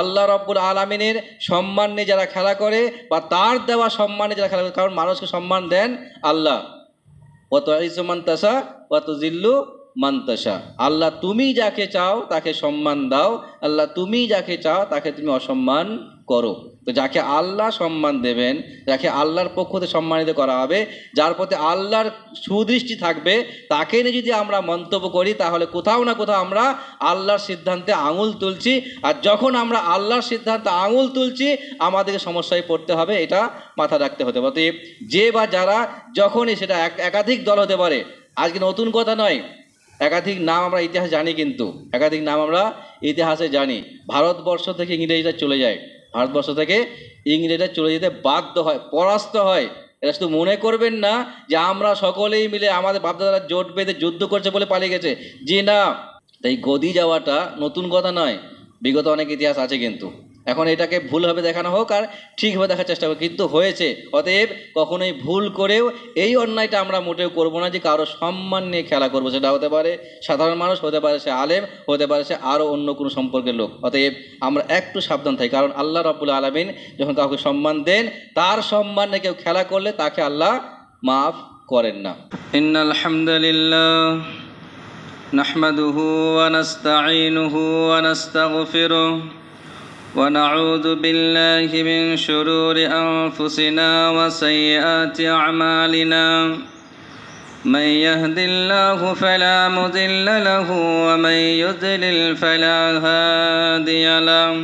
আল্লাহ রাব্বুল আলামিনের সম্মান নিয়ে যারা খেলা করে বা তার দেওয়া সম্মানে যারা খেলা করে, কারণ মানুষকে সম্মান দেন আল্লাহ। ওয়া তুইজ্জু মান তাশা ওয়া তুযিল্লু মান তাশা। আল্লাহ তুমি যাকে চাও তাকে সম্মান দাও, আল্লাহ তুমি যাকে চাও তাকে তুমি অসম্মান করো। তো যাকে আল্লাহ সম্মান দেবেন, যাকে আল্লাহর পক্ষ থেকে সম্মানিত করা হবে, যার প্রতি আল্লাহর সুদৃষ্টি থাকবে, তাকে নিয়ে যদি আমরা মন্তব্য করি তাহলে কোথাও না কোথাও আমরা আল্লাহর সিদ্ধান্তে আঙুল তুলছি। আর যখন আমরা আল্লাহর সিদ্ধান্তে আঙুল তুলছি আমাদেরকে সমস্যায় পড়তে হবে, এটা মাথা রাখতে হতে পারে। যে বা যারা যখনই, সেটা একাধিক দল হতে পারে, আজকে নতুন কথা নয়, একাধিক নাম আমরা ইতিহাসে জানি, কিন্তু একাধিক নাম আমরা ইতিহাসে জানি। ভারতবর্ষ থেকে ইংরেজরা চলে যায়, ভারতবর্ষ থেকে ইংরেজরা চলে যেতে বাধ্য হয়, পরাস্ত হয়। এটা শুধু মনে করবেন না যে আমরা সকলেই মিলে আমাদের বাপদাদারা জোট বেঁধে যুদ্ধ করছে বলে পালিয়ে গেছে, জি না। তাই গদি যাওয়াটা নতুন কথা নয়, বিগত অনেক ইতিহাস আছে। কিন্তু এখন এটাকে ভুলভাবে দেখানো হোক আর ঠিকভাবে দেখার চেষ্টা হোক, কিন্তু হয়েছে। অতএব কখনোই ভুল করেও এই অন্যায়টা আমরা মোটেও করবো না যে কারো সম্মান নিয়ে খেলা করবো। সেটা হতে পারে সাধারণ মানুষ, হতে পারে সে আলেম, হতে পারে সে আরও অন্য কোনো সম্পর্কের লোক। অতএব আমরা একটু সাবধান থাকি, কারণ আল্লাহ রাব্বুল আলামিন যখন কাউকে সম্মান দেন, তার সম্মান নিয়ে কেউ খেলা করলে তাকে আল্লাহ মাফ করেন না। ইন্নাল হামদুলিল্লাহ নাহমাদুহু ওয়া নাস্তাঈনুহু ওয়া নাস্তাগফিরুহু ওয়া নাউযু বিল্লাহি মিন শুরুরি আনফুসিনা ওয়া সাইয়্যাতি আ'মালিনা। মান ইয়াহদিল্লাহু ফালা মুদিল্লা লাহু ওয়া মান ইউদ্লিল ফালা হাদিয়া লাহু।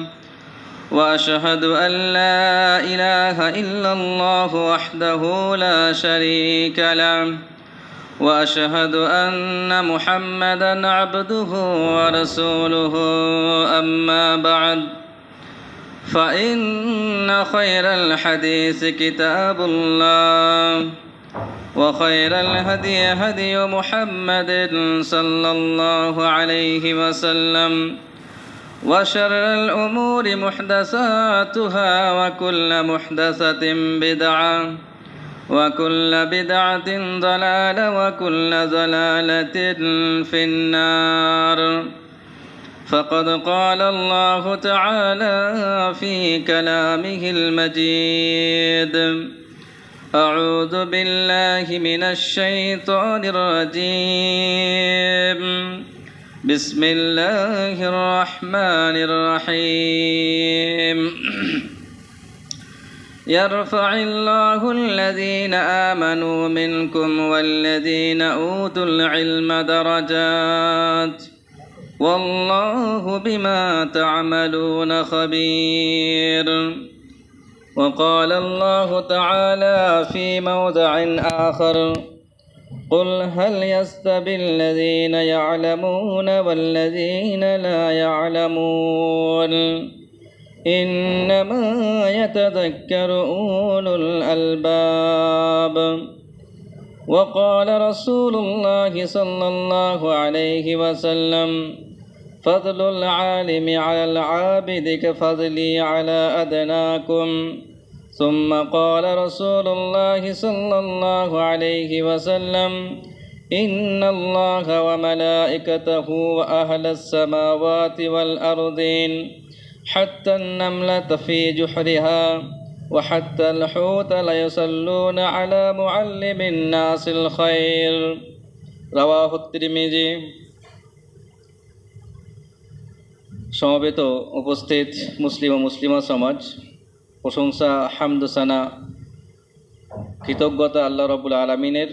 ওয়া আশহাদু আল লা ইলাহা ইল্লাল্লাহু ওয়াহদাহু লা শারীকা লাহু ওয়া আশহাদু আন্না মুহাম্মাদান আবদুহু ওয়া রাসূলুহু। আম্মা বা'দ, فإن خير الحديث كتاب الله وخير الهدي هدي محمد صلى الله عليه وسلم وشر الأمور محدثاتها وكل محدثة بدعة وكل بدعة ضلالة وكل ضلالة في النار. فقد قال الله تعالى في كلامه المجيد: أعوذ بالله من الشيطان الرجيم. بسم الله الرحمن الرحيم. يرفع الله الذين آمنوا منكم والذين أوتوا العلم درجات والله بما تعملون خبير. وقال الله تعالى في موضع آخر: قل هل يستوي الذين يعلمون والذين لا يعلمون إنما يتذكر أولو الألباب. وقال رسول الله صلى الله عليه وسلم: فضل العالم على العابد كفضلي على أدناكم. ثم قال رسول الله صلى الله عليه وسلم: إن الله وملائكته وأهل السماوات والأرضين حتى النملة في جحرها وحتى الحوت ليصلون على معلم الناس الخير. رواه الترمذي. সমবেত উপস্থিত মুসলিম ও মুসলিমা সমাজ, প্রশংসা, হামদ, সানা, কৃতজ্ঞতা আল্লাহ রাব্বুল আলামিনের,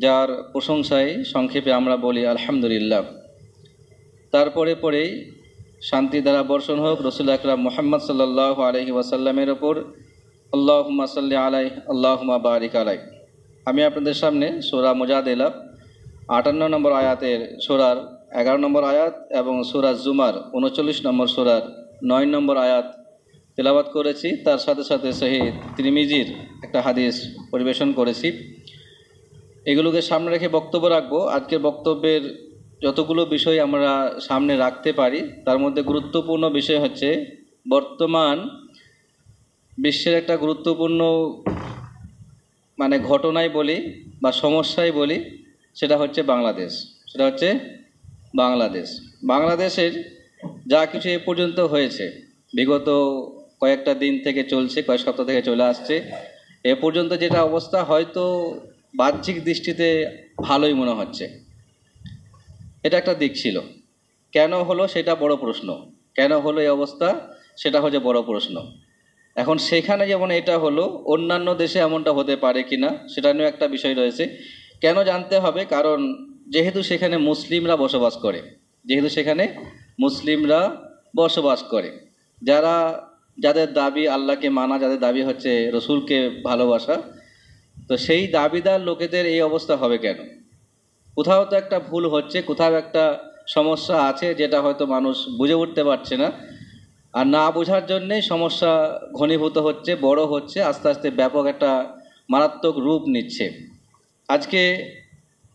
যার প্রশংসায় সংক্ষেপে আমরা বলি আলহামদুলিল্লাহ। তারপরে পরেই শান্তি দ্বারা বর্ষণ হোক রসুল আকরাম মুহাম্মদ সাল্লাল্লাহু আলাইহি ওয়াসাল্লামের ওপর। আল্লাহুম্মা সাল্লি আলাইহি আল্লাহুম্মা বারিক আলাইহি। আমি আপনাদের সামনে সূরা মুজাদিলা 58 নম্বর আয়াতের সূরার 11 নম্বর আয়াত এবং সূরা জুমার 39 নম্বর সূরার 9 নম্বর আয়াত তেলাওয়াত করেছি। তার সাথে সাথে সহিহ তিরমিজির একটা হাদিস পরিবেশন করেছি। এগুলোকে সামনে রেখে বক্তব্য রাখবো। আজকের বক্তব্যের যতগুলো বিষয় আমরা সামনে রাখতে পারি তার মধ্যে গুরুত্বপূর্ণ বিষয় হচ্ছে বর্তমান বিশ্বের একটা গুরুত্বপূর্ণ ঘটনাই বলি বা সমস্যাই বলি, সেটা হচ্ছে বাংলাদেশ। সেটা হচ্ছে বাংলাদেশের যা কিছু এ পর্যন্ত হয়েছে, বিগত কয়েকটা দিন থেকে চলছে, কয়েক সপ্তাহ থেকে চলে আসছে। এ পর্যন্ত যেটা অবস্থা হয়তো বাহ্যিক দৃষ্টিতে ভালোই মনে হচ্ছে, এটা একটা দিক ছিল। কেন হলো সেটা বড় প্রশ্ন, কেন হলো এই অবস্থা সেটা হচ্ছে বড় প্রশ্ন। এখন সেখানে যেমন এটা হলো, অন্যান্য দেশে এমনটা হতে পারে কিনা সেটা নিয়েও একটা বিষয় রয়েছে। কেন জানতে হবে? কারণ যেহেতু সেখানে মুসলিমরা বসবাস করে, যেহেতু সেখানে মুসলিমরা বসবাস করে, যাদের দাবি আল্লাহকে মানা, যাদের দাবি হচ্ছে রসুলকে ভালোবাসা, তো সেই দাবিদার লোকেদের এই অবস্থা হবে কেন? কোথাও তো একটা ভুল হচ্ছে, কোথাও একটা সমস্যা আছে যেটা হয়তো মানুষ বুঝে উঠতে পারছে না, আর না বোঝার জন্যেই সমস্যা ঘনীভূত হচ্ছে, বড় হচ্ছে, আস্তে আস্তে ব্যাপক একটা মারাত্মক রূপ নিচ্ছে। আজকে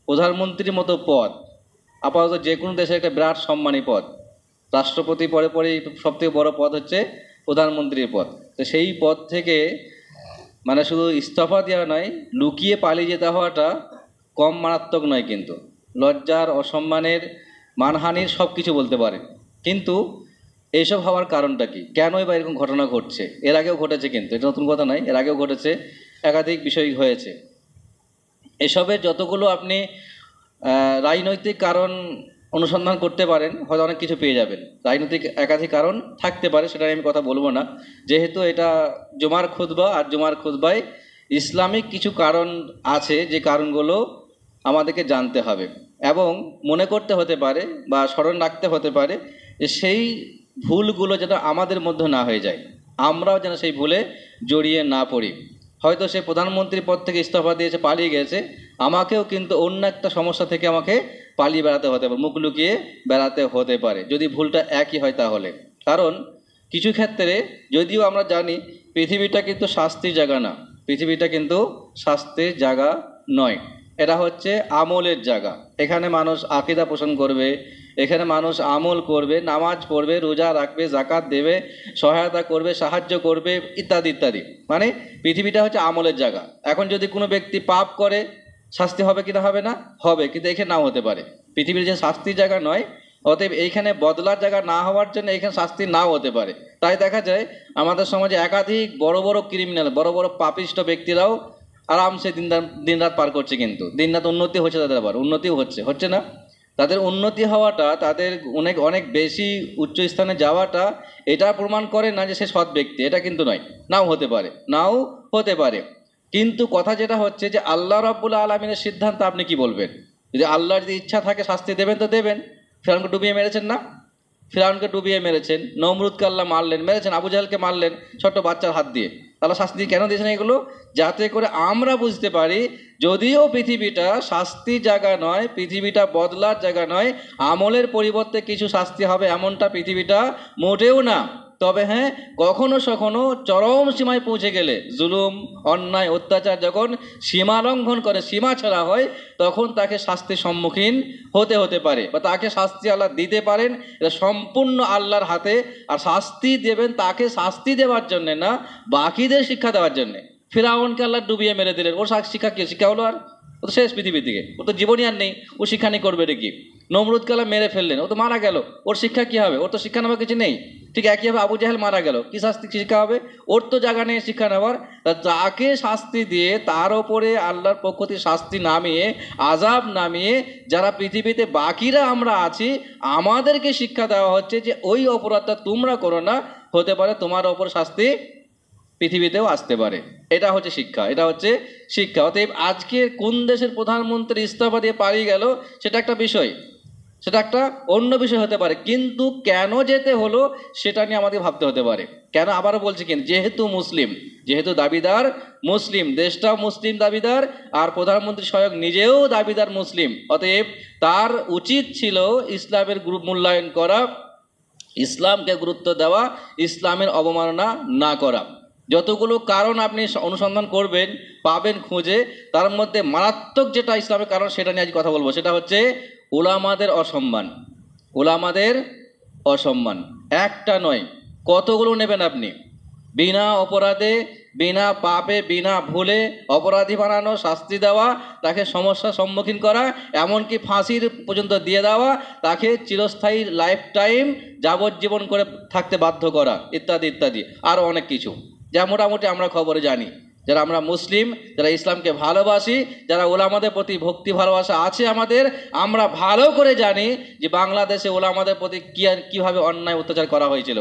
প্রধানমন্ত্রীর মতো পদ আপাতত যে কোনো দেশের একটা বিরাট সম্মানী পদ। রাষ্ট্রপতি পরে পরেই সবথেকে বড় পদ হচ্ছে প্রধানমন্ত্রীর পদ। তো সেই পদ থেকে মানে শুধু ইস্তফা দেওয়া নয়, লুকিয়ে পালিয়ে যেতে হওয়াটা কম মারাত্মক নয়। কিন্তু লজ্জার, অসম্মানের, মানহানির সব কিছু বলতে পারে। কিন্তু এইসব হওয়ার কারণটা কি? কেনই বা এরকম ঘটনা ঘটছে? এর আগেও ঘটেছে, কিন্তু এটা নতুন কথা নয়, এর আগেও ঘটেছে, একাধিক বিষয় হয়েছে। এসবের যতগুলো আপনি রাজনৈতিক কারণ অনুসন্ধান করতে পারেন, হয়তো অনেক কিছু পেয়ে যাবেন। রাজনৈতিক একাধিক কারণ থাকতে পারে, সেটা আমি কথা বলবো না, যেহেতু এটা জুমার খুতবা, আর জুমার খুতবায় ইসলামিক কিছু কারণ আছে, যে কারণগুলো আমাদেরকে জানতে হবে এবং মনে করতে হতে পারে বা স্মরণ রাখতে হতে পারে যে সেই ভুলগুলো যেন আমাদের মধ্যে না হয়ে যায়, আমরাও যেন সেই ভুলে জড়িয়ে না পড়ি। হয়তো সে প্রধানমন্ত্রীর পদ থেকে ইস্তফা দিয়েছে, পালিয়ে গেছে, আমাকেও কিন্তু অন্য একটা সমস্যা থেকে আমাকে পালিয়ে বেড়াতে হতে পারে, মুখ লুকিয়ে বেড়াতে হতে পারে, যদি ভুলটা একই হয় তাহলে। কারণ কিছু ক্ষেত্রে যদিও আমরা জানি পৃথিবীটা কিন্তু শাস্তির জায়গা না, পৃথিবীটা কিন্তু শাস্তির জায়গা নয়, এটা হচ্ছে আমলের জায়গা। এখানে মানুষ আকীদা পোষণ করবে, এখানে মানুষ আমল করবে, নামাজ পড়বে, রোজা রাখবে, জাকাত দেবে, সহায়তা করবে, সাহায্য করবে, ইত্যাদি ইত্যাদি। মানে পৃথিবীটা হচ্ছে আমলের জায়গা। এখন যদি কোনো ব্যক্তি পাপ করে, শাস্তি হবে কি না? হবে না? হবে, কিন্তু এখানে নাও হতে পারে। পৃথিবীর যে শাস্তির জায়গা নয়, অতএব এইখানে বদলার জায়গা না হওয়ার জন্য এখানে শাস্তি নাও হতে পারে। তাই দেখা যায় আমাদের সমাজে একাধিক বড় বড় ক্রিমিনাল, বড় বড় পাপিষ্ট ব্যক্তিরাও আরামসে দিনরাত পার করছে, কিন্তু দিনরাত উন্নতি হচ্ছে তাদের, আবার উন্নতিও হচ্ছে না। তাদের উন্নতি হওয়াটা, তাদের অনেক অনেক বেশি উচ্চ স্থানে যাওয়াটা, এটা প্রমাণ করে না যে সে সৎ ব্যক্তি, এটা কিন্তু নয়। নাও হতে পারে, নাও হতে পারে। কিন্তু কথা যেটা হচ্ছে যে আল্লাহ রাব্বুল আলামিনের সিদ্ধান্ত আপনি কি বলবেন? যদি আল্লাহর যদি ইচ্ছা থাকে শাস্তি দেবেন তো দেবেন। ফিরআউনকে ডুবিয়ে মেরেছেন না? ফিরআউনকে ডুবিয়ে মেরেছেন, নমরুদকে আল্লাহ মারলেন, মেরেছেন, আবু জাহেলকে মারলেন ছোট্ট বাচ্চার হাত দিয়ে। আল্লাহ শাস্তি কেন দিয়েছেন? এগুলো যাতে করে আমরা বুঝতে পারি যদিও পৃথিবীটা শাস্তির জায়গা নয়, পৃথিবীটা বদলার জায়গা নয়, আমলের পরিবর্তে কিছু শাস্তি হবে এমনটা পৃথিবীটা মোটেও না। তবে হ্যাঁ, কখনো সখনো চরম সীমায় পৌঁছে গেলে, জুলুম, অন্যায়, অত্যাচার যখন সীমা লঙ্ঘন করে, সীমা ছাড়া হয়, তখন তাকে শাস্তির সম্মুখীন হতে পারে, বা তাকে শাস্তি আল্লাহ দিতে পারেন। এটা সম্পূর্ণ আল্লাহর হাতে। আর শাস্তি দেবেন তাকে শাস্তি দেওয়ার জন্যে না, বাকিদের শিক্ষা দেওয়ার জন্যে। ফিরআউনকে আল্লাহ ডুবিয়ে মেরে দিলেন, ওর শিক্ষা কি? শিক্ষা হলো আর? ও তো শেষ পৃথিবী থেকে, ও তো জীবনই আর নেই, ও শিক্ষা নেই, করবে কি? নমরুদকে আল্লাহ মেরে ফেললেন, ও তো মারা গেল, ওর শিক্ষা কি হবে? ওর তো শিক্ষা নেওয়ার কিছু নেই। ঠিক একইভাবে আবু জাহেল মারা গেল, কি শাস্তি শিক্ষা হবে? ওর তো জায়গা নেই শিক্ষা নেওয়ার। তাকে শাস্তি দিয়ে তার ওপরে আল্লাহর পক্ষ থেকে শাস্তি নামিয়ে, আযাব নামিয়ে, যারা পৃথিবীতে বাকিরা আমরা আছি, আমাদেরকে শিক্ষা দেওয়া হচ্ছে যে ওই অপরাধটা তোমরা করো না, হতে পারে তোমার ওপর শাস্তি পৃথিবীতেও আসতে পারে। এটা হচ্ছে শিক্ষা, এটা হচ্ছে শিক্ষা। অতএব আজকে কোন দেশের প্রধানমন্ত্রী ইস্তফা দিয়ে পালিয়ে গেল সেটা একটা বিষয়, সেটা একটা অন্য বিষয় হতে পারে, কিন্তু কেন যেতে হলো সেটা নিয়ে আমাদের ভাবতে হতে পারে। কেন? আবারও বলছি, কিন্তু যেহেতু মুসলিম, যেহেতু দাবিদার মুসলিম, দেশটাও মুসলিম দাবিদার, আর প্রধানমন্ত্রী স্বয়ং নিজেও দাবিদার মুসলিম, অতএব তার উচিত ছিল ইসলামের মূল্যায়ন করা, ইসলামকে গুরুত্ব দেওয়া, ইসলামের অবমাননা না করা। যতগুলো কারণ আপনি অনুসন্ধান করবেন, পাবেন খুঁজে, তার মধ্যে মারাত্মক যেটা ইসলামের কারণ, সেটা নিয়ে আজ কথা বলবো। সেটা হচ্ছে উলামাদের অসম্মান। উলামাদের অসম্মান একটা নয়, কতগুলো নেবেন আপনি? বিনা অপরাধে বিনা পাপে বিনা ভুলে অপরাধী বানানো, শাস্তি দেওয়া, তাকে সমস্যার সম্মুখীন করা, এমনকি ফাঁসির পর্যন্ত দিয়ে দেওয়া, তাকে চিরস্থায়ী লাইফ টাইম যাবজ্জীবন করে থাকতে বাধ্য করা, ইত্যাদি ইত্যাদি আরও অনেক কিছু, যা মোটামুটি আমরা খবরে জানি। যারা আমরা মুসলিম, যারা ইসলামকে ভালোবাসি, যারা ওলামাদের প্রতি ভক্তি ভালোবাসা আছে আমাদের, আমরা ভালো করে জানি যে বাংলাদেশে ওলামাদের প্রতি কীভাবে অন্যায় অত্যাচার করা হয়েছিল।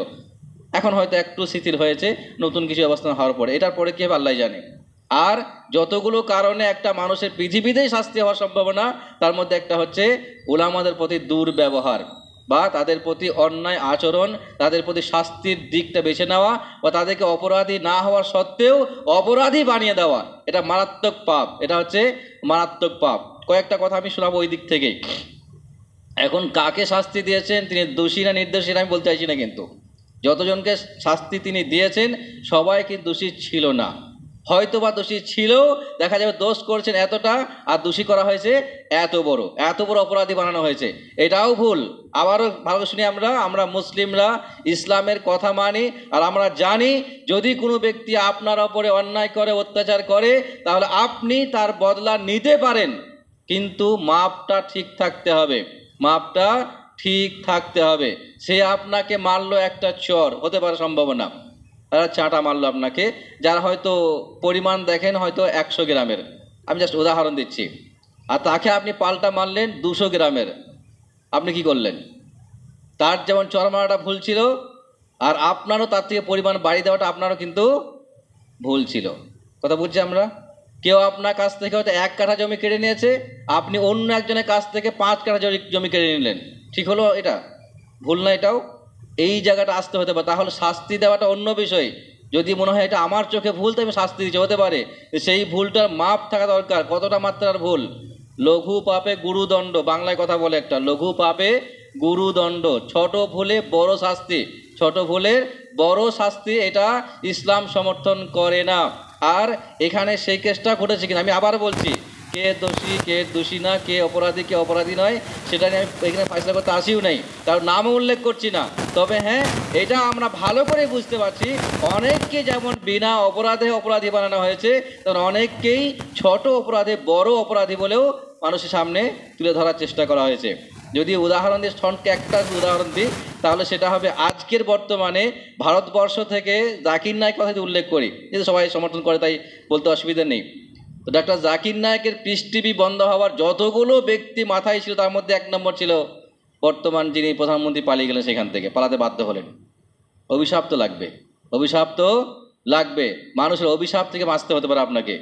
এখন হয়তো একটু শিথিল হয়েছে নতুন কিছু অবস্থান হওয়ার পরে, এটার পরে কী হবে আল্লাহ জানে। আর যতগুলো কারণে একটা মানুষের পৃথিবীতেই শাস্তি হওয়ার সম্ভাবনা, তার মধ্যে একটা হচ্ছে ওলামাদের প্রতি দুর্ব্যবহার বা তাদের প্রতি অন্যায় আচরণ, তাদের প্রতি শাস্তির দিকটা বেছে নেওয়া বা তাদেরকে অপরাধী না হওয়ার সত্ত্বেও অপরাধী বানিয়ে দেওয়া, এটা মারাত্মক পাপ। এটা হচ্ছে মারাত্মক পাপ। কয়েকটা কথা আমি শোনাবো ওই দিক থেকেই। এখন কাকে শাস্তি দিয়েছেন, তিনি দোষী না নির্দোষী আমি বলতে চাইছি না, কিন্তু যতজনকে শাস্তি তিনি দিয়েছেন সবাই কিন্তু দোষী ছিল না। হয়তো বা দোষী ছিল, দেখা যাবে দোষ করেছেন এতটা আর দোষী করা হয়েছে এত বড় অপরাধী বানানো হয়েছে, এটাও ভুল। আবারও ভালো শুনি, আমরা মুসলিমরা ইসলামের কথা মানি, আর আমরা জানি যদি কোনো ব্যক্তি আপনার ওপরে অন্যায় করে, অত্যাচার করে, তাহলে আপনি তার বদলা নিতে পারেন, কিন্তু মাপটা ঠিক থাকতে হবে, মাপটা ঠিক থাকতে হবে। সে আপনাকে মারলো একটা চর, হতে পারে সম্ভাবনা, চাটা মারলো আপনাকে, যার হয়তো পরিমাণ দেখেন হয়তো 100 গ্রামের, আমি জাস্ট উদাহরণ দিচ্ছি, আর তাকে আপনি পাল্টা মারলেন 200 গ্রামের, আপনি কি করলেন? তার যেমন চর মারাটা ভুল ছিল, আর আপনারও তার থেকে পরিমাণ বাড়িয়ে দেওয়াটা আপনারও কিন্তু ভুল ছিল। কথা বুঝছি আমরা? কেউ আপনার কাছ থেকে হয়তো 1 কাঠা জমি কেড়ে নিয়েছে, আপনি অন্য একজনের কাছ থেকে 5 কাঠা জমি কেড়ে নিলেন, ঠিক হলো? এটা ভুল না? এটাও এই জায়গাটা আসতে হতে পারে। তাহলে শাস্তি দেওয়াটা অন্য বিষয়। যদি মনে হয় এটা আমার চোখে ভুল তো আমি শাস্তি দিচ্ছি, হতে পারে সেই ভুলটার মাপ থাকা দরকার, কতটা মাত্রার ভুল। লঘু পাপে গুরুদণ্ড, বাংলায় কথা বলে একটা, লঘু পাপে গুরুদণ্ড, ছোট ভুলে বড় শাস্তি, ছোট ভুলের বড় শাস্তি, এটা ইসলাম সমর্থন করে না। আর এখানে সেই কেসটা ঘটেছে কিনা আমি আবার বলছি, কে দোষী কে দোষী না, কে অপরাধী কে অপরাধী নয়, সেটা নিয়ে আমি এখানে ফয়সালা করতে আসিও নাই, তার নামও উল্লেখ করছি না। তবে হ্যাঁ, এটা আমরা ভালো করে বুঝতে পারছি, অনেককে যেমন বিনা অপরাধে অপরাধী বানানো হয়েছে, তেমন অনেককেই ছোট অপরাধে বড় অপরাধী বলেও মানুষের সামনে তুলে ধরার চেষ্টা করা হয়েছে। যদি উদাহরণ দিয়ে ঠনকে একটা উদাহরণ দিই, তাহলে সেটা হবে আজকের বর্তমানে ভারতবর্ষ থেকে জাকির নায়েক কথা যদি উল্লেখ করি, যেহেতু সবাই সমর্থন করে তাই বলতে অসুবিধা নেই। তো ডক্টর জাকির নায়েকের পিস টিভি বন্ধ হওয়ার যতগুলো ব্যক্তি মাথায় ছিল, তার মধ্যে 1 নম্বর ছিল বর্তমান যিনি প্রধানমন্ত্রী, পালিয়ে গেলেন, সেখান থেকে পালাতে বাধ্য হলেন। অভিশাপ তো লাগবে, অভিশাপ তো লাগবে, মানুষের অভিশাপ থেকে বাঁচতে হতে পারে আপনাকে।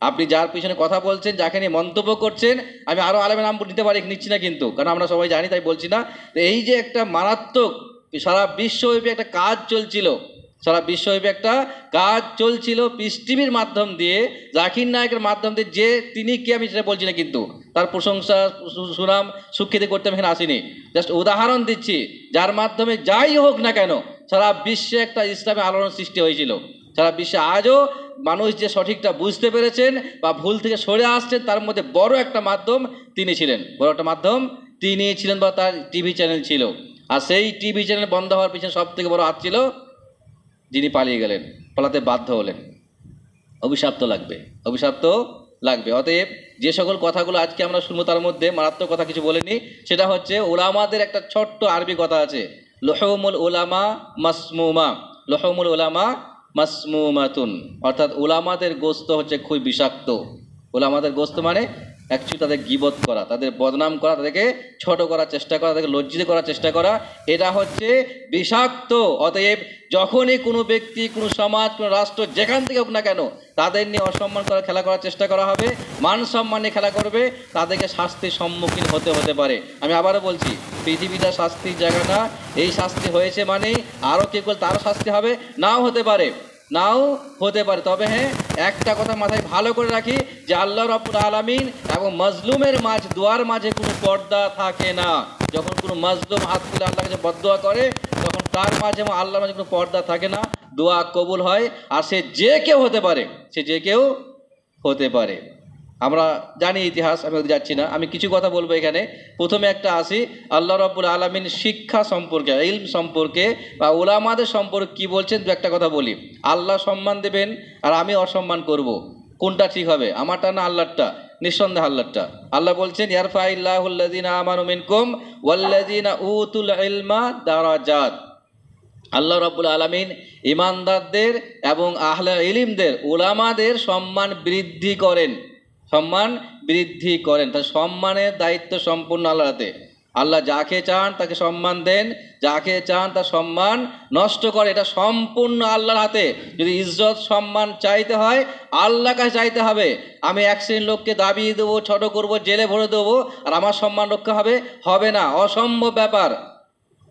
আপনি যার পিছনে কথা বলছেন, যাকে নিয়ে মন্তব্য করছেন, আমি আরও আলেমের নাম নিতে পারি, নিচ্ছি না কিন্তু, কারণ আমরা সবাই জানি তাই বলছি না। তো এই যে একটা মারাত্মক সারা বিশ্বব্যাপী একটা কাজ চলছিল, সারা বিশ্বব্যাপী একটা কাজ চলছিল পিস টিভির মাধ্যম দিয়ে, জাকির নায়েকের মাধ্যম দিয়ে, যে তিনি কি আমি সেটা বলছি না, কিন্তু তার প্রশংসা সুনাম সুখ্যাতি করতে আমি এখানে আসিনি, জাস্ট উদাহরণ দিচ্ছি, যার মাধ্যমে যাই হোক না কেন সারা বিশ্বে একটা ইসলামী আলোড়ন সৃষ্টি হয়েছিল। সারা বিশ্বে আজও মানুষ যে সঠিকটা বুঝতে পেরেছেন বা ভুল থেকে সরে আসছেন, তার মধ্যে বড় একটা মাধ্যম তিনি ছিলেন, বড় একটা মাধ্যম তিনি ছিলেন, বা তার টিভি চ্যানেল ছিল। আর সেই টিভি চ্যানেল বন্ধ হওয়ার পিছনে সব থেকে বড় হাত ছিল যিনি পালিয়ে গেলেন, পালাতে বাধ্য হলেন। অভিশাপ তো লাগবে, অভিশাপ তো লাগবে। অতএব যে সকল কথাগুলো আজকে আমরা শুনবো, তার মধ্যে মারাত্মক কথা কিছু বলেনি, সেটা হচ্ছে ওলামাদের একটা ছোট্ট আরবি কথা আছে, লুহুমুল উলামা মাসমুমা, লুহুমুল উলামা মাসমুমাতুন, অর্থাৎ ওলামাদের গোস্ত হচ্ছে খুবই বিষাক্ত। ওলামাদের গোস্ত মানে অ্যাকচুয়ালি তাদের গীবত করা, তাদের বদনাম করা, তাদেরকে ছোট করার চেষ্টা করা, তাদেরকে লজ্জিত করার চেষ্টা করা, এটা হচ্ছে বিষাক্ত। অতএব যখনই কোনো ব্যক্তি, কোনো সমাজ, কোনো রাষ্ট্র, যেখান থেকে হোক না কেন, তাদের নিয়ে অসম্মান করার খেলা করার চেষ্টা করা হবে, মান সম্মান নিয়ে খেলা করবে, তাদেরকে শাস্তির সম্মুখীন হতে পারে। আমি আবারও বলছি, পৃথিবীটা শাস্তির জায়গা না, এই শাস্তি হয়েছে মানে আরও কেউ করলে তারও শাস্তি হবে, নাও হতে পারে, নাও হতে পারে। তবে হ্যাঁ, একটা কথা মাথায় ভালো করে রাখি, যে আল্লাহ রাব্বুল আলামিন এবং মাজলুমের দোয়ার মাঝে কোনো পর্দা থাকে না। যখন কোনো মাজলুম হাত তুলে আল্লাহর কাছে বদদোয়া করে, তখন তার মাঝে এবং আল্লাহর মাঝে কোনো পর্দা থাকে না, দোয়া কবুল হয়। আর সে যে কেউ হতে পারে, সে যে কেউ হতে পারে। আমরা জানি ইতিহাস, আমি ওদের যাচ্ছি না, আমি কিছু কথা বলবো এখানে। প্রথমে একটা আসি আল্লাহ রাব্বুল আলামিন শিক্ষা সম্পর্কে, ইলম সম্পর্কে বা উলামাদের সম্পর্কে কি বলছেন, দু একটা কথা বলি। আল্লাহ সম্মান দেবেন আর আমি অসম্মান করব, কোনটা ঠিক হবে, আমারটা না আল্লাহরটা? নিঃসন্দেহে আল্লাহরটা। আল্লাহ বলছেন ইয়ারফাইল্লাহুল্লাযিনা আমানু মিনকুম ওয়াল্লাযিনা উতুল ইলমা দারাজাত। আল্লাহ রাব্বুল আলামিন ইমানদারদের এবং আহলে ইলমদের, উলামাদের সম্মান বৃদ্ধি করেন, সম্মান বৃদ্ধি করেন। তাই সম্মানের দায়িত্ব সম্পূর্ণ আল্লাহর হাতে। আল্লাহ যাকে চান তাকে সম্মান দেন, যাকে চান তার সম্মান নষ্ট করে, এটা সম্পূর্ণ আল্লাহর হাতে। যদি ইজ্জত সম্মান চাইতে হয় আল্লাহর কাছে চাইতে হবে। আমি এক শ্রেণীর লোককে দাবিয়ে দেবো, ছোট করব, জেলে ভরে দেবো, আর আমার সম্মান রক্ষা হবে? হবে না, অসম্ভব ব্যাপার।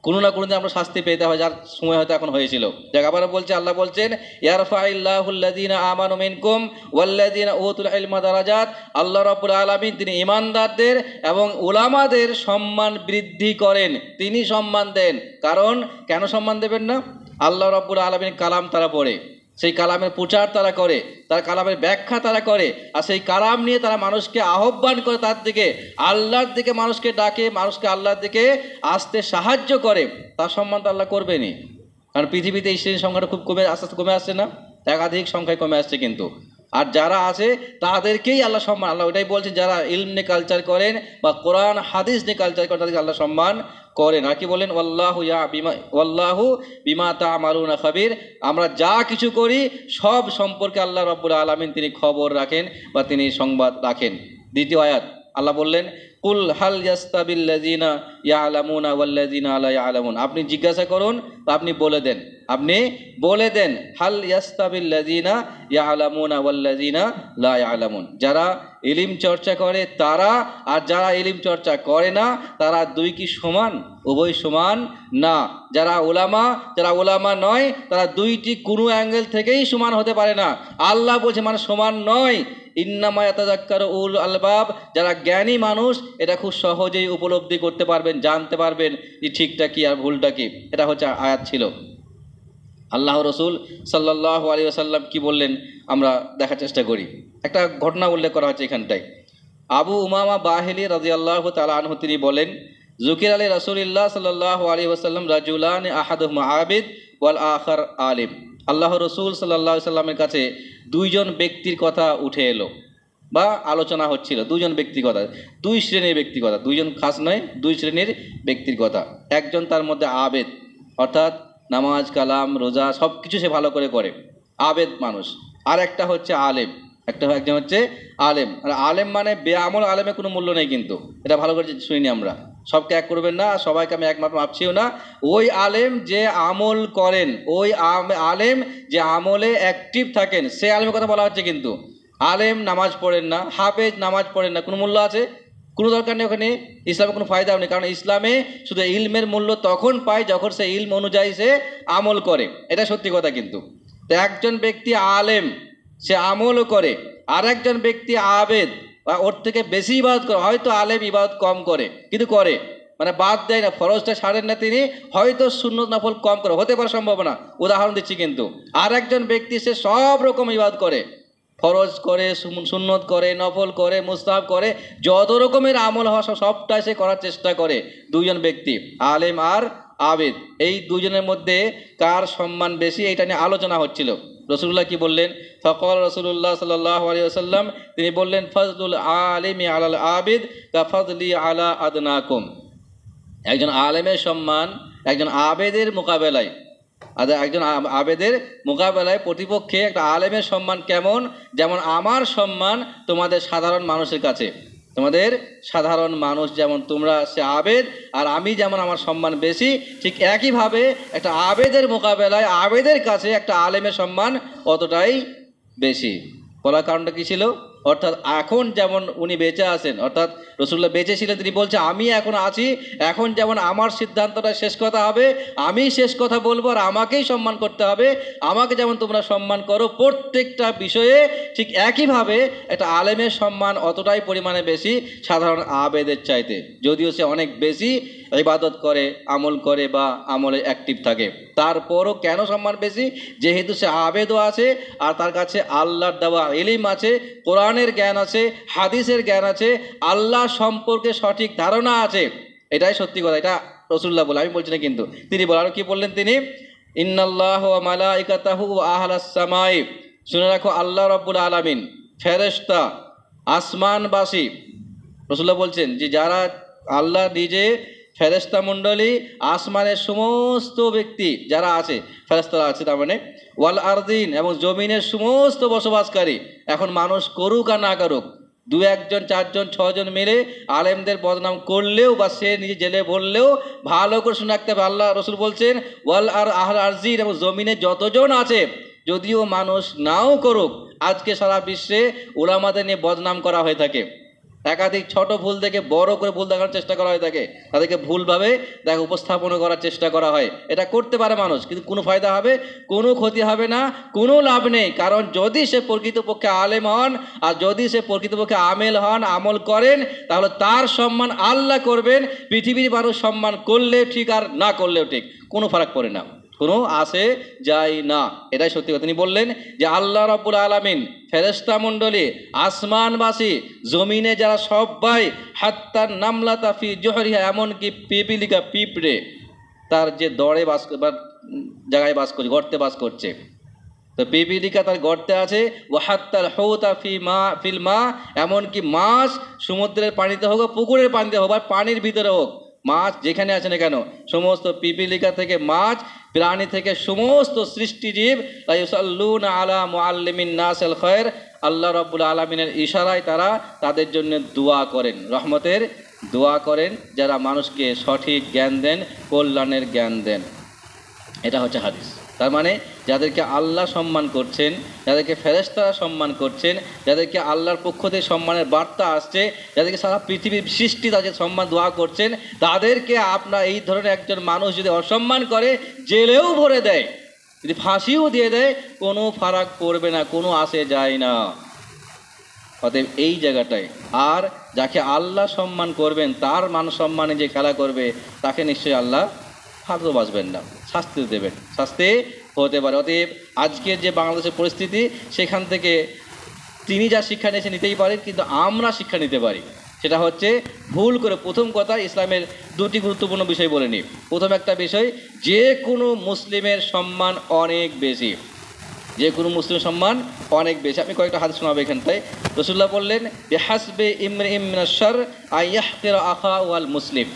কোনো না কোনো দিন আমরা শাস্তি পেতে হয়, যার সময় হয়তো এখন হয়েছিল। যাক, আবার বলছে, আল্লাহ বলছেন ইয়ারফাইল্লাহুল্লাযিনা আমানু মিনকুম ওয়াল্লাযিনা উতুল ইলমা দারাজাত। আল্লাহ রাব্বুল আলামিন তিনি ইমানদারদের এবং উলামাদের সম্মান বৃদ্ধি করেন, তিনি সম্মান দেন। কারণ কেন সম্মান দেবেন না? আল্লাহ রাব্বুল আলামিন কালাম তারা পড়ে, সেই কালামের প্রচার তারা করে, তার কালামের ব্যাখ্যা তারা করে, আর সেই কালাম নিয়ে তারা মানুষকে আহ্বান করে, তার দিকে আল্লাহর দিকে মানুষকে ডাকে, মানুষকে আল্লাহর দিকে আসতে সাহায্য করে। তার সম্মান তো আল্লাহ করবেনই। কারণ পৃথিবীতে এই শ্রেণীর সংখ্যাটা খুব কমে আস্তে আস্তে কমে আসছে না, একাধিক সংখ্যায় কমে আসছে কিন্তু। আর যারা আছে তাদেরকেই আল্লাহ সম্মান, আল্লাহ ওইটাই বলছেন, যারা ইলম নিয়ে কালচার করেন বা কোরআন হাদিস নিয়ে কালচার করেন তাদেরকে আল্লাহ সম্মান করেন। আর কি বলেন, ওয়াল্লাহু বিমা তা'মালুনা খাবির। আমরা যা কিছু করি সব সম্পর্কে আল্লাহ রাব্বুল আলামিন তিনি খবর রাখেন বা তিনি সংবাদ রাখেন। দ্বিতীয় আয়াত আল্লাহ বললেন কুল হাল ইয়াস্তাবিল্লাযিনা ইয়ালামুনা ওয়াল্লাযিনা লা ইয়ালামুন। আপনি জিজ্ঞাসা করুন, আপনি বলে দেন, আপনি বলে দেন, হাল ইয়াস্তাবিল্লাযিনা ইয়ালামুনা ওয়াল্লাযিনা লা ইয়ালামুন। যারা ইলম চর্চা করে তারা আর যারা ইলম চর্চা করে না, তারা দুই কি সমান? উভয় সমান না। যারা ওলামা, যারা ওলামা নয়, তারা দুইটি কোনো অ্যাঙ্গেল থেকেই সমান হতে পারে না। আল্লাহ বলছে মানে সমান নয়। ইন্নামা ইয়াতাযাক্কারু উলুল আলবাব। যারা জ্ঞানী মানুষ এটা খুব সহজেই উপলব্ধি করতে পারবেন, জানতে পারবেন যে ঠিকটা কি আর ভুলটা কি। এটা হচ্ছে আয়াত ছিল। আল্লাহ রসুল সাল্লাল্লাহু আলাইহি ওয়াসাল্লাম কি বললেন আমরা দেখার চেষ্টা করি। একটা ঘটনা উল্লেখ করা হচ্ছে এখানটায়। আবু উমামা বাহিলি রাদিয়াল্লাহু তাআলা আনহু তিনি বলেন, যুকির আলী রাসূলুল্লাহ সাল্লাল্লাহু আলাইহি ওয়াসাল্লাম রাজুলান আহাদুহুমা আবিদ ওয়াল আখার আলিম। আল্লাহ রসুল সাল্লাল্লাহু আলাইহি ওয়াসাল্লামের কাছে দুইজন ব্যক্তির কথা উঠে এলো বা আলোচনা হচ্ছিল। দুইজন ব্যক্তির কথা, দুই শ্রেণীর ব্যক্তির কথা, দুইজন খাস নয়, দুই শ্রেণীর ব্যক্তির কথা। একজন তার মধ্যে আবেদ, অর্থাৎ নামাজ কালাম রোজা সব কিছু সে ভালো করে করে, আবেদ মানুষ। আর একটা হচ্ছে আলেম, একজন হচ্ছে আলেম। আর আলেম মানে বেআমল আলেমের কোনো মূল্য নেই কিন্তু, এটা ভালো করে শুনিনি আমরা। সবকে এক করবেন না, সবাইকে আমি একমাত্র মাপছিও না। ওই আলেম যে আমল করেন, ওই আলেম যে আমলে অ্যাক্টিভ থাকেন, সে আলেমের কথা বলা হচ্ছে কিন্তু। আলেম নামাজ পড়েন না, হাফেজ নামাজ পড়েন না, কোনো মূল্য আছে? কোনো দরকার নেই, ওখানে ইসলামে কোনো ফায়দাও নেই। কারণ ইসলামে শুধু ইলমের মূল্য তখন পায় যখন সে ইলম অনুযায়ী সে আমল করে, এটা সত্যি কথা কিন্তু। তো একজন ব্যক্তি আলেম, সে আমলও করে, আর একজন ব্যক্তি আবেদ, ওর থেকে বেশি ইবাদত করে। হয়তো আলেম ইবাদত কম করে কিন্তু করে, মানে বাদ দেয় না, ফরজটা ছাড়েন না তিনি, হয়তো সুন্নত নফল কম করে, হতে পারে সম্ভাবনা, উদাহরণ দিচ্ছি কিন্তু। আর একজন ব্যক্তি সে সব রকম ইবাদত করে, ফরজ করে, সুন্নত করে, নফল করে, মুস্তাহাব করে, যত রকমের আমল হওয়া সবটাই সে করার চেষ্টা করে। দুইজন ব্যক্তি আলেম আর আবেদ, এই দুজনের মধ্যে কার সম্মান বেশি এটা নিয়ে আলোচনা হচ্ছিল। রসুল্লাহ কি বললেন? ফাকাল রাসূলুল্লাহ সাল্লাল্লাহু আলাইহি ওয়াসাল্লাম, তিনি বললেন ফাজলুল আলিমি আলাল আবিদ কা ফাজলি আলা আদনাকুম। একজন আলেমের সম্মান একজন আবেদের মোকাবেলায়, একজন আবেদের মোকাবেলায় প্রতিপক্ষে একটা আলেমের সম্মান কেমন? যেমন আমার সম্মান তোমাদের সাধারণ মানুষের কাছে, তোমাদের সাধারণ মানুষ যেমন তোমরা সে আবেদ, আর আমি যেমন আমার সম্মান বেশি, ঠিক একইভাবে একটা আবেদের মোকাবেলায় আবেদের কাছে একটা আলেমের সম্মান অতটাই বেশি। বলার কারণটা কী ছিল? অর্থাৎ এখন যেমন উনি বেঁচে আছেন, অর্থাৎ রসুল্লাহ বেঁচে ছিলেন, তিনি বলছে আমি এখন আছি, এখন যেমন আমার সিদ্ধান্তটা শেষ কথা হবে, আমি শেষ কথা বলবো, আর আমাকেই সম্মান করতে হবে। আমাকে যেমন তোমরা সম্মান করো প্রত্যেকটা বিষয়ে, ঠিক একইভাবে একটা আলেমের সম্মান অতটাই পরিমাণে বেশি সাধারণ আবেদের চাইতে, যদিও সে অনেক বেশি ইবাদত করে, আমল করে বা আমলে অ্যাক্টিভ থাকে, তারপরও কেন সম্মান বেশি? যেহেতু সে আবেদও আছে আর তার কাছে আল্লাহর দেওয়া ইলম আছে, কোরআনের জ্ঞান আছে, হাদিসের জ্ঞান আছে, আল্লাহ সম্পর্কে সঠিক ধারণা আছে। এটাই সত্যি কথা, এটা রাসূলুল্লাহ বলে, আমি বলছি না কিন্তু। তিনি বলেন, আরো কি বললেন তিনি? ইন্নাল্লাহ ওয়া মালাইকাতাহু ওয়া আহলাস সামাই, শুনে রাখো আল্লাহ রাব্বুল আলামিন, ফেরেশতা, আসমানবাসী, রাসূলুল্লাহ বলছেন যে যারা আল্লাহ নিজে, ফেরেশতা মণ্ডলী, আসমানের সমস্ত ব্যক্তি যারা আছে, ফেরেশতারা আছে তার মানে, ওয়াল আরদিন, এবং জমিনের সমস্ত বসবাসকারী। এখন মানুষ করুক আর না করুক, দু একজন, চারজন, ছজন মিলে আলেমদের বদনাম করলেও বা সে নিজে জেলে বললেও ভালো করে শুনে রাখতে হবে, আল্লাহ রসুল বলছেন ওয়াল আর আহল আরজিন, এবং জমিনে যতজন আছে, যদিও মানুষ নাও করুক, আজকে সারা বিশ্বে উলামাদের নিয়ে বদনাম করা হয়ে থাকে। একাধিক ছোট ভুল থেকে বড় করে ভুল দেখানোর চেষ্টা করা হয়ে থাকে, তাদেরকে ভুলভাবে উপস্থাপন করার চেষ্টা করা হয়। এটা করতে পারে মানুষ, কিন্তু কোনো ফায়দা হবে? কোনো ক্ষতি হবে না, কোনো লাভ নেই। কারণ যদি সে প্রকৃতপক্ষে আলেম হন আর যদি সে প্রকৃতপক্ষে আমেল হন, আমল করেন, তাহলে তার সম্মান আল্লাহ করবেন। পৃথিবীর মানুষ সম্মান করলেও ঠিক আর না করলেও ঠিক, কোনো ফারাক পড়ে না, কোনো আসে যায় না। এটাই সত্যি কথা। তিনি বললেন যে আল্লাহ রাব্বুল আলামিন, ফেরেশতা মণ্ডলী, আসমানবাসী, জমিনে যারা সবাই, হাত্তা নামলাতা ফি জোহরিহা, এমনকি পিপিলিকা, পিঁপড়ে তার যে দড়ে বাস বা জায়গায় বাস করছে, গর্তে বাস করছে, তো পিপিলিকা তার গর্তে আছে। ওয়াহাত্তাল হৌতা ফিল মা, এমনকি মাছ সমুদ্রের পানিতে হোক, পুকুরের পানিতে হোক, বা পানির ভিতরে হোক, মাছ যেখানে আছে না কেন, সমস্ত পিপিলিকা থেকে মাছ, প্রাণী থেকে সমস্ত সৃষ্টিজীব, লা ইউসাল্লুনা আলা মুআল্লিমিন নাসিল খায়র, আল্লাহ রাব্বুল আলামিনের ইশারায় তারা তাদের জন্য দোয়া করেন, রহমতের দোয়া করেন, যারা মানুষকে সঠিক জ্ঞান দেন, কল্যাণের জ্ঞান দেন। এটা হচ্ছে হাদিস। তার মানে যাদেরকে আল্লাহ সম্মান করছেন, যাদেরকে ফেরেশতারা সম্মান করছেন, যাদেরকে আল্লাহর পক্ষ থেকে সম্মানের বার্তা আসছে, যাদেরকে সারা পৃথিবীর সৃষ্টি তাদের সম্মান দোয়া করছেন, তাদেরকে আপনার এই ধরনের একজন মানুষ যদি অসম্মান করে, জেলেও ভরে দেয়, যদি ফাঁসিও দিয়ে দেয়, কোনো ফারাক পড়বে না, কোনো আসে যায় না। অতএব এই জায়গাটায়, আর যাকে আল্লাহ সম্মান করবেন, তার মান সম্মানে যে খেলা করবে, তাকে নিশ্চয়ই আল্লাহ হাতও বাঁচবেন না, শাস্তি দেবেন, শাস্তি হতে পারে। অতএব আজকের যে বাংলাদেশের পরিস্থিতি, সেখান থেকে তিনি যা শিক্ষা নিয়েছে নিতেই পারেন, কিন্তু আমরা শিক্ষা নিতে পারি। সেটা হচ্ছে ভুল করে, প্রথম কথা, ইসলামের দুটি গুরুত্বপূর্ণ বিষয় বলে নিই। প্রথম একটা বিষয়, যে কোনো মুসলিমের সম্মান অনেক বেশি, যে কোনো মুসলিম সম্মান অনেক বেশি। আমি কয়েকটা হাদিস শোনাবো এখানটায়। রাসূলুল্লাহ বললেন, বিহাসবে ইমরিইম মিনাশ শার আন ইয়াহকিরা আখাহু আল মুসলিম,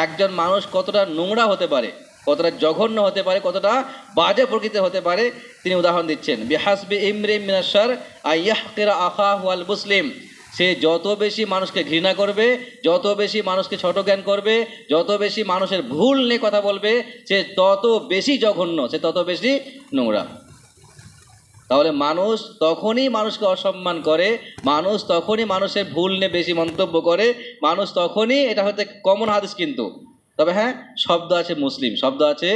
একজন মানুষ কতটা নোংরা হতে পারে, কতটা জঘন্য হতে পারে, কতটা বাজে প্রকৃতির হতে পারে, তিনি উদাহরণ দিচ্ছেন। বিহাসবে ইমরিইম মিনাশ শার আন ইয়াহকিরা আখাহু আল মুসলিম, সে যত বেশি মানুষকে ঘৃণা করবে, যত বেশি মানুষকে ছোট জ্ঞান করবে, যত বেশি মানুষের ভুল নিয়ে কথা বলবে, সে তত বেশি জঘন্য, সে তত বেশি নোংরা। তাহলে মানুষ তখনই মানুষকে অসম্মান করে, মানুষ তখনই মানুষের ভুল নিয়ে বেশি মন্তব্য করে, মানুষ তখনই, এটা হতে কমন হাদিস কিন্তু, তবে হ্যাঁ শব্দ আছে মুসলিম, শব্দ আছে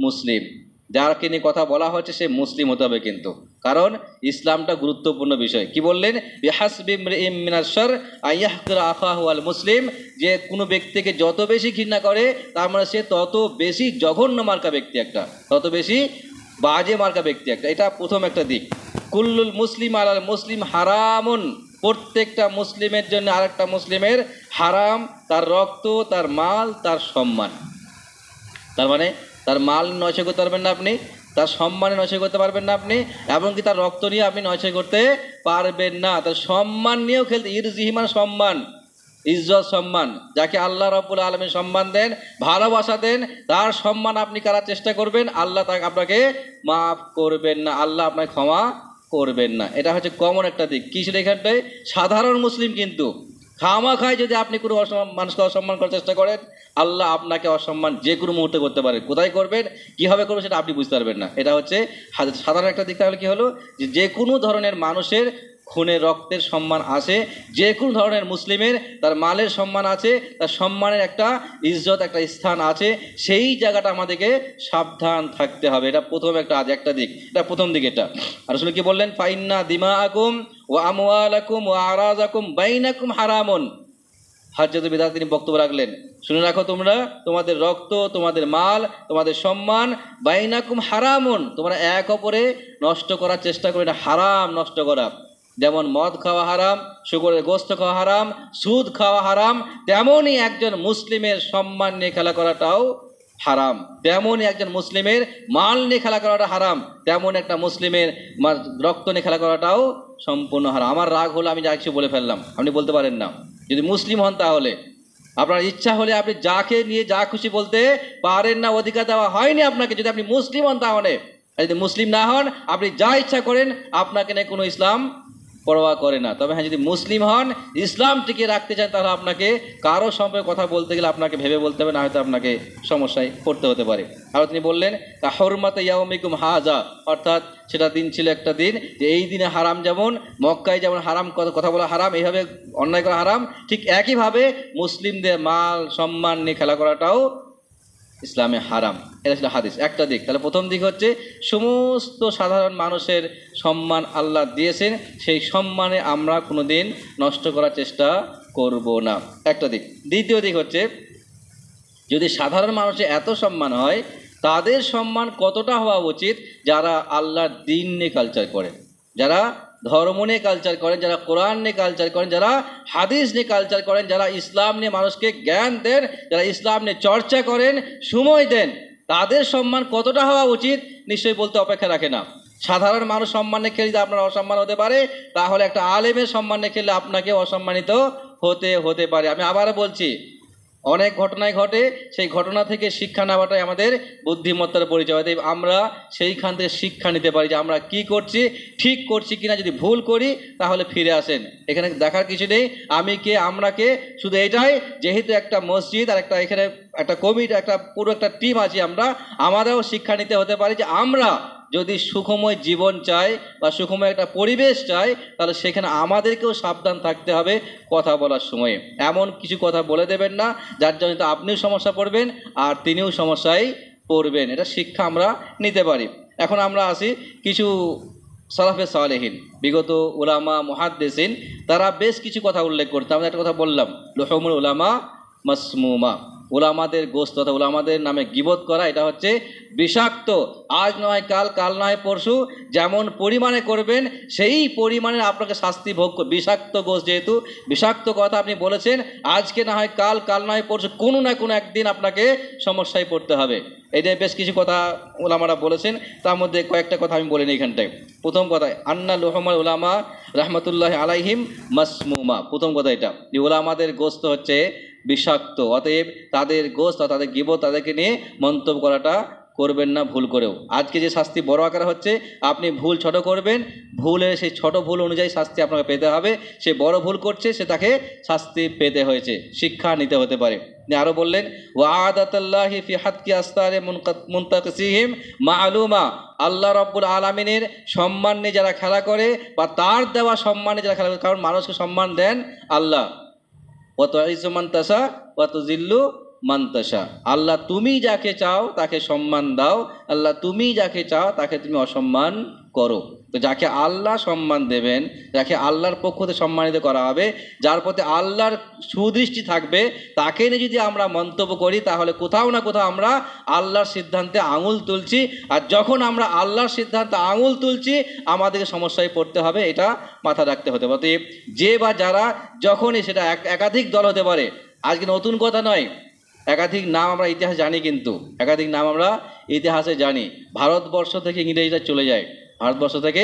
মুসলিম, যারকে নিয়ে কথা বলা হচ্ছে সে মুসলিম হতে হবে কিন্তু, কারণ ইসলামটা গুরুত্বপূর্ণ বিষয়। কি বললেন? বিহাসবি ইমরিইম মিনাশ শার আন ইয়াহকিরা আখাহু আল মুসলিম, যে কোনো ব্যক্তিকে যত বেশি ঘৃণা করে, তার মানে সে তত বেশি জঘন্য মার্কা ব্যক্তি একটা, তত বেশি বাজে মার্কা ব্যক্তি একটা। এটা প্রথম একটা দিক। কুল্লুল মুসলিম আলাল মুসলিম হারামুন, প্রত্যেকটা মুসলিমের জন্য আরেকটা মুসলিমের হারাম, তার রক্ত, তার মাল, তার সম্মান। তার মানে তার মাল নয় করতে পারবেন না আপনি, তার সম্মানে নয় করতে পারবেন না আপনি, এমনকি তার রক্ত নিয়ে আপনি নয় করতে পারবেন না, তার সম্মান নিয়েও খেলতে। ইরজিহিমান সম্মান, ইজ্জত, সম্মান, যাকে আল্লাহ রাব্বুল আলামিন সম্মান দেন, ভালোবাসা দেন, তার সম্মান আপনি করার চেষ্টা করবেন, আল্লাহ তাকে আপনাকে মাফ করবেন না, আল্লাহ আপনাকে ক্ষমা করবেন না। এটা হচ্ছে কমন একটা দিক। কি ছিল এখানটায়? সাধারণ মুসলিম কিন্তু খামাখায় যদি আপনি কোনো মানুষকে অসম্মান করার চেষ্টা করেন, আল্লাহ আপনাকে অসম্মান যে কোনো মুহূর্তে করতে পারে। কোথায় করবেন, কীভাবে করবেন, সেটা আপনি বুঝতে পারবেন না। এটা হচ্ছে সাধারণ একটা দিক। তাহলে কী হলো, যে কোনো ধরনের মানুষের খুনের, রক্তের সম্মান আছে, যে কোনো ধরনের মুসলিমের তার মালের সম্মান আছে, তার সম্মানের একটা ইজ্জত, একটা স্থান আছে, সেই জায়গাটা আমাদেরকে সাবধান থাকতে হবে। এটা প্রথম একটা দিক, এটা প্রথম দিক। এটা আর আসলে কি বললেন? ফাইন্না দিমাআকুম ওয়া আমওয়ালাকুম ওয়া আরাযাকুম বাইনাকুম হারামুন, হজ্জাতুল বিদা তিনি বক্তব্য রাখলেন, শুনে রাখো তোমরা, তোমাদের রক্ত, তোমাদের মাল, তোমাদের সম্মান বাইনাকুম হারামুন, তোমরা এক অপরে নষ্ট করার চেষ্টা করো, এটা হারাম নষ্ট করা। যেমন মদ খাওয়া হারাম, শুকরের গোস্ত খাওয়া হারাম, সুদ খাওয়া হারাম, তেমনই একজন মুসলিমের সম্মান নিয়ে খেলা করাটাও হারাম। তেমনই একজন মুসলিমের মাল নিয়ে খেলা করাটা হারাম, তেমন একটা মুসলিমের রক্ত নিয়ে খেলা করাটাও সম্পূর্ণ হারাম। আমার রাগ হলো আমি যা কিছু বলে ফেললাম, আপনি বলতে পারেন না। যদি মুসলিম হন তাহলে আপনার ইচ্ছা হলে আপনি যাকে নিয়ে যা খুশি বলতে পারেন না, অধিকার দেওয়া হয়নি আপনাকে। যদি আপনি মুসলিম হন তাহলে, আর যদি মুসলিম না হন আপনি যা ইচ্ছা করেন, আপনাকে নিয়ে কোনো ইসলাম পরোয়া করে না। তবে হ্যাঁ, যদি মুসলিম হন, ইসলাম টিকিয়ে রাখতে চান, তাহলে আপনাকে কারো সম্পর্কে কথা বলতে গেলে আপনাকে ভেবে বলতে হবে, না হয়তো আপনাকে সমস্যায় পড়তে হতে পারে। আর তিনি বললেন হুরমাত ইয়াউমিকুম হাযা, অর্থাৎ সেটা দিন ছিল একটা দিন যে এই দিনে হারাম, যেমন মক্কায় যেমন হারাম কথা বলা হারাম, এইভাবে অন্যায় করা হারাম, ঠিক একইভাবে মুসলিমদের মাল সম্মান নিয়ে খেলা করাটাও ইসলামে হারাম। এটা ছিল হাদিস একটা দিক। তাহলে প্রথম দিক হচ্ছে সমস্ত সাধারণ মানুষের সম্মান আল্লাহ দিয়েছেন, সেই সম্মানে আমরা কোনো দিন নষ্ট করার চেষ্টা করব না, একটা দিক। দ্বিতীয় দিক হচ্ছে যদি সাধারণ মানুষের এত সম্মান হয়, তাদের সম্মান কতটা হওয়া উচিত যারা আল্লাহর দ্বীন নিয়ে কালচার করেন, যারা ধর্ম নিয়ে কালচার করেন, যারা কোরআন নিয়ে কালচার করেন, যারা হাদিস নিয়ে কালচার করেন, যারা ইসলাম নিয়ে মানুষকে জ্ঞান দেন, যারা ইসলাম নিয়ে চর্চা করেন, সময় দেন, তাদের সম্মান কতটা হওয়া উচিত নিশ্চয়ই বলতে অপেক্ষা রাখে না। সাধারণ মানুষ সম্মানে খেলে যদি আপনার অসম্মান হতে পারে, তাহলে একটা আলেমের সম্মানে খেলে আপনাকে অসম্মানিত হতে পারে। আমি আবারও বলছি, অনেক ঘটনায় ঘটে, সেই ঘটনা থেকে শিক্ষা নেওয়াটাই আমাদের বুদ্ধিমত্তার পরিচয়। তাই আমরা সেইখান থেকে শিক্ষা নিতে পারি যে আমরা কি করছি, ঠিক করছি কিনা। যদি ভুল করি তাহলে ফিরে আসেন, এখানে দেখার কিছু নেই আমি কে আমরা কে, শুধু এটাই যেহেতু একটা মসজিদ আর একটা এখানে একটা কমিটি, একটা পুরো একটা টিম আছে, আমাদেরও শিক্ষা নিতে হতে পারি যে আমরা যদি সুখময় জীবন চাই বা সুখময় একটা পরিবেশ চাই, তাহলে সেখানে আমাদেরকেও সাবধান থাকতে হবে কথা বলার সময়ে। এমন কিছু কথা বলে দেবেন না যার জন্য তো আপনিও সমস্যা পড়বেন আর তিনিও সমস্যায় পড়বেন। এটা শিক্ষা আমরা নিতে পারি। এখন আমরা আসি কিছু সালাফে সালেহিন, বিগত উলামা মুহাদ্দিসিন, তারা বেশ কিছু কথা উল্লেখ করতে। আমরা একটা কথা বললাম, লুহুমুল উলামা মাসমুমা, ওলামাদের গোশত তথা ওলামাদের নামে গীবত করা এটা হচ্ছে বিষাক্ত। আজ নয় কাল, কাল নয় পরশু, যেমন পরিমাণে করবেন সেই পরিমাণে আপনাকে শাস্তি ভোগ। বিষাক্ত গোশ যেহেতু, বিষাক্ত কথা আপনি বলেছেন, আজকে না হয় কাল, কাল নয় পরশু, কোনো না কোনো একদিন আপনাকে সমস্যায় পড়তে হবে। এটাই বেশ কিছু কথা ওলামারা বলেছেন, তার মধ্যে কয়েকটা কথা আমি বলিনি এখানটায়। প্রথম কথা, আন্না লুহুমাল উলামা রাহমাতুল্লাহ আলাইহিম মাসমুমা। প্রথম কথা এটা যে ওলামাদের গোশত হচ্ছে বিষাক্ত, অতএব তাদের গোশত, তাদের গীবত, তাদেরকে নিয়ে মন্তব্য করাটা করবেন না ভুল করেও। আজকে যে শাস্তি বড় আকারে হচ্ছে, আপনি ভুল ছোট করবেন, ভুলের সেই ছোট ভুল অনুযায়ী শাস্তি আপনাকে পেতে হবে। সে বড় ভুল করছে, সে তাকে শাস্তি পেতে হয়েছে, শিক্ষা নিতে হতে পারে। আরও বললেন ওয়াদাতাল্লাহি ফি হাক্কি আস্তারে মুনতাকিসিহিম মা'লুমা, আল্লাহ রাব্বুল আলামিনের সম্মান নিয়ে যারা খেলা করে বা তার দেওয়া সম্মানে যারা খেলা করে, কারণ মানুষকে সম্মান দেন আল্লাহ। ওয়া তুইজ্জু মান তাশা ওয়া তুযিল্লু মান তাশা, আল্লাহ তুমি যাকে চাও তাকে সম্মান দাও, আল্লাহ তুমি যাকে চাও তাকে তুমি অসম্মান করো। তো যাকে আল্লাহ সম্মান দেবেন, যাকে আল্লাহর পক্ষ থেকে সম্মানিত করা হবে, যার প্রতি আল্লাহর সুদৃষ্টি থাকবে, তাকে নিয়ে যদি আমরা মন্তব্য করি, তাহলে কোথাও না কোথাও আমরা আল্লাহর সিদ্ধান্তে আঙুল তুলছি। আর যখন আমরা আল্লাহর সিদ্ধান্তে আঙুল তুলছি, আমাদেরকে সমস্যায় পড়তে হবে, এটা মাথা রাখতে হতে পারে। যে বা যারা যখনই, সেটা একাধিক দল হতে পারে, আজকে নতুন কথা নয়, একাধিক নাম আমরা ইতিহাসে জানি, কিন্তু একাধিক নাম আমরা ইতিহাসে জানি। ভারতবর্ষ থেকে ইংরেজরা চলে যায়, ভারতবর্ষ থেকে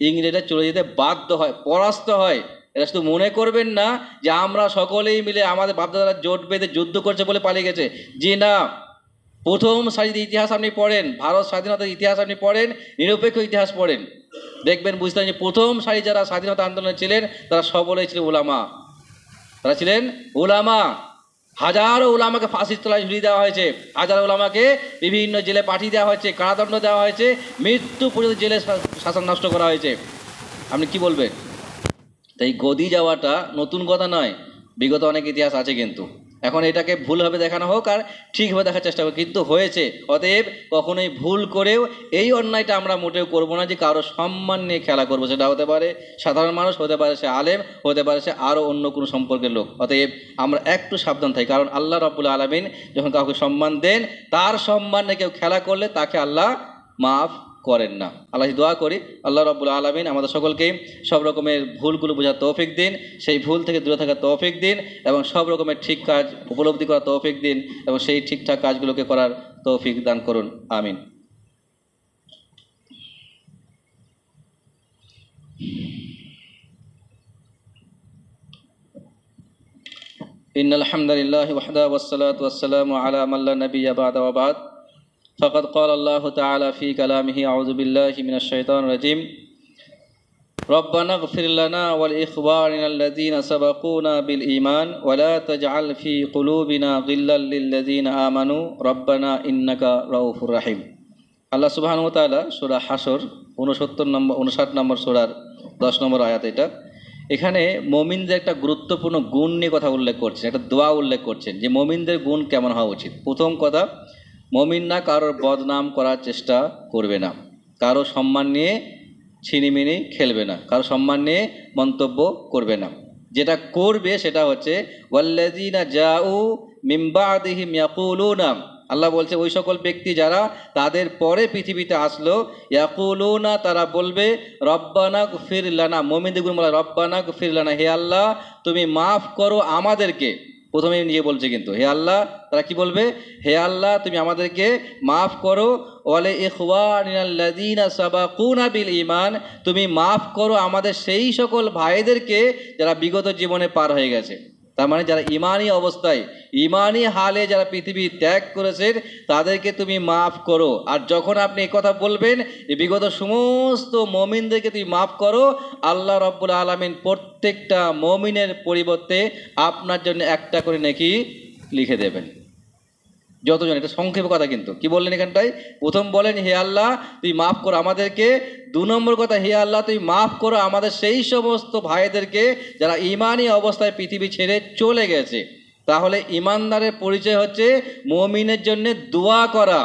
ইংরেজরা চলে যেতে বাধ্য হয়, পরাস্ত হয়। এটা শুধু মনে করবেন না যে আমরা সকলেই মিলে আমাদের বাপদাদারা জোট বেঁধে যুদ্ধ করছে বলে পালিয়ে গেছে, জি না। প্রথম সারিতে ইতিহাস আপনি পড়েন, ভারত স্বাধীনতার ইতিহাস আপনি পড়েন, নিরপেক্ষ ইতিহাস পড়েন, দেখবেন বুঝতেন যে প্রথম সারি যারা স্বাধীনতা আন্দোলনে ছিলেন তারা সকলেই ছিলেন উলামা, তারা ছিলেন উলামা। হাজারো উলামাকে ফাঁসির তলায় ঝুলিয়ে দেওয়া হয়েছে, হাজারো উলামাকে বিভিন্ন জেলে পাঠিয়ে দেওয়া হয়েছে, কারাদণ্ড দেওয়া হয়েছে, মৃত্যু পর্যন্ত জেলে শাসন নষ্ট করা হয়েছে। আপনি কি বলবেন? তাই গদি যাওয়াটা নতুন কথা নয়, বিগত অনেক ইতিহাস আছে কিন্তু। এখন এটাকে ভুলভাবে দেখানো হোক আর ঠিকভাবে দেখার চেষ্টা করো, কিন্তু হয়েছে। অতএব কখনোই ভুল করেও এই অন্যায়টা আমরা মোটেও করবো না যে কারো সম্মান নিয়ে খেলা করবো। সেটা হতে পারে সাধারণ মানুষ, হতে পারে সে আলেম, হতে পারে সে আরও অন্য কোনো সম্পর্কের লোক। অতএব আমরা একটু সাবধান থাকি, কারণ আল্লাহ রাব্বুল আলামিন যখন কাউকে সম্মান দেন, তার সম্মান নিয়ে কেউ খেলা করলে তাকে আল্লাহ মাফ করেন না। আল্লাহ দোয়া করি আল্লাহ রাব্বুল আলামিন আমাদের সকলকে সব রকমের ভুলগুলো বোঝার তৌফিক দিন, সেই ভুল থেকে দূরে থাকার তৌফিক দিন, এবং সব রকমের ঠিক কাজ উপলব্ধি করার তৌফিক দিন, এবং সেই ঠিকঠাক কাজগুলোকে করার তৌফিক দান করুন। আমিন। ইন্নাল হামদালিল্লাহি ওয়াহদাহু ওয়াসসালাতু ওয়াসসালামু আলা মান লা নাবিয়্যা বা'দা ওয়া বা'দ। ফাকাদ ক্বালা আল্লাহু তাআলা ফি কালামিহি আউযু বিল্লাহি মিনাশ শাইতানির রাজীম। রব্বানা ইগফির লানা ওয়া লিইখওয়ানিনাল লাযীনা সাবাকুনা বিল ঈমান ওয়া লা তাজআল ফি কুলুবিনা গিল্লাল লিল লাযীনা আমানু রব্বানা ইন্নাকা রাউফুর রাহিম। আল্লাহ সুবহানাহু ওয়া তাআলা সূরা হাসর 59 নম্বর সূরার 10 নম্বর আয়াত এটা। এখানে মুমিনদের একটা গুরুত্বপূর্ণ গুণ নিয়ে কথা উল্লেখ করছেন, একটা দোয়া উল্লেখ করছেন যে মুমিনদের গুণ কেমন হওয়া উচিত। প্রথম কথা, মুমিনরা কারোর বদনাম করার চেষ্টা করবে না, কারো সম্মান নিয়ে ছিনিমিনি খেলবে না, কারো সম্মান নিয়ে মন্তব্য করবে না। যেটা করবে সেটা হচ্ছে ওয়াল্লাযীনা জাউ মিন বা'দিহিম ইয়াকুলুনা, আল্লাহ বলছে ওই সকল ব্যক্তি যারা তাদের পরে পৃথিবীতে আসলো, ইয়াকুলুনা তারা বলবে রব্বানা গফির লানা, মুমিনদের গুণ বলা রব্বানা গফির লানা, হে আল্লাহ তুমি মাফ করো আমাদেরকে। প্রথমে নিজে বলছে কিন্তু হে আল্লাহ, তারা কি বলবে? হে আল্লাহ তুমি আমাদেরকে মাফ করো, ওয়ালে ইখওয়ানিনাল লাযীনা সাবাকুনা বিল ঈমান, তুমি মাফ করো আমাদের সেই সকল ভাইদেরকে যারা বিগত জীবনে পার হয়ে গেছে। তার মানে যারা ইমানি অবস্থায় ইমানি হালে যারা পৃথিবী ত্যাগ করেছেন তাদেরকে তুমি মাফ করো। আর যখন আপনি এই কথা বলবেন যে বিগত সমস্ত মুমিনদেরকে তুমি মাফ করো, আল্লাহ রাব্বুল আলামিন প্রত্যেকটা মুমিনের পরিবর্তে আপনার জন্য একটা করে নেকি লিখে দেবেন। যতজন, এটা সংক্ষেপ কথা, কিন্তু কি বললেন এখানটায়? প্রথম বলেন হে আল্লাহ তুই মাফ করো আমাদেরকে, 2 নম্বর কথা হে আল্লাহ তুই মাফ করো আমাদের সেই সমস্ত ভাইদেরকে যারা ইমানি অবস্থায় পৃথিবী ছেড়ে চলে গেছে। তাহলে ইমানদারের পরিচয় হচ্ছে মুমিনের জন্য দোয়া করা,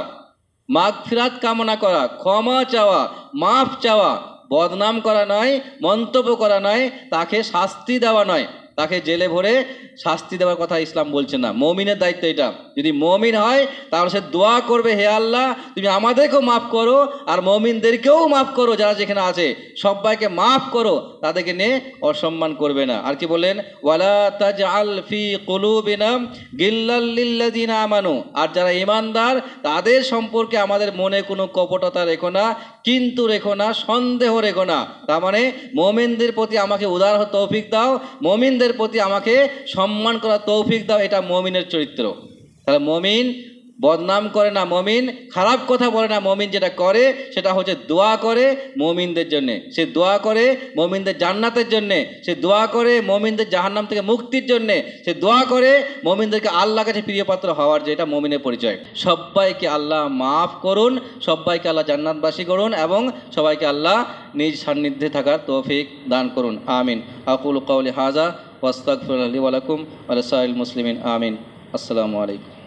মাগফিরাত কামনা করা, ক্ষমা চাওয়া, মাফ চাওয়া, বদনাম করা নয়, মন্তব্য করা নয়, তাকে শাস্তি দেওয়া নয়, তাকে জেলে ভরে শাস্তি দেওয়ার কথা ইসলাম বলছে না। মুমিনের দায়িত্ব এটা। যদি মুমিন হয় তাহলে সে দোয়া করবে হে আল্লাহ তুমি আমাদেরকেও মাফ করো আর মুমিনদেরকেও মাফ করো, যারা যেখানে আছে সবাইকে মাফ করো, তাদেরকে নিয়ে অসম্মান করবে না। আর কি বলেন? ওয়ালা তাজআল ফি কুলুবিনা গিল্লাল লিল্লাযীনা আমানু, আর যারা ঈমানদার তাদের সম্পর্কে আমাদের মনে কোনো কপটতা রেখো না, কিন্তু রেখো না, সন্দেহ রেখো না। তার মানে মুমিনদের প্রতি আমাকে উদার হওয়ার তৌফিক দাও, মুমিনদের প্রতি আমাকে সম্মান করার তৌফিক দাও। এটা মুমিনের চরিত্র। তাহলে মুমিন বদনাম করে না, মুমিন খারাপ কথা বলে না, মুমিন যেটা করে সেটা হচ্ছে দোয়া করে মুমিনদের জন্য, সে দোয়া করে মুমিনদের জান্নাতের জন্য, সে দোয়া করে মুমিনদের জাহান্নাম থেকে মুক্তির জন্য, সে দোয়া করে মুমিনদেরকে আল্লাহর কাছে প্রিয়পাত্র হওয়ার, যে এটা মুমিনের পরিচয়। সবাইকে আল্লাহ মাফ করুন, সবাইকে আল্লাহ জান্নাতবাসী করুন, এবং সবাইকে আল্লাহ নিজ সান্নিধ্যে থাকার তৌফিক দান করুন। আমিন। আকুলু কাওলি হাযা ওয়াস্তাগফিরুল্লাহ লি ওয়া লাকুম ওয়া লিসাইরিল মুসলিমিন। আমিন। আসসালামু আলাইকুম।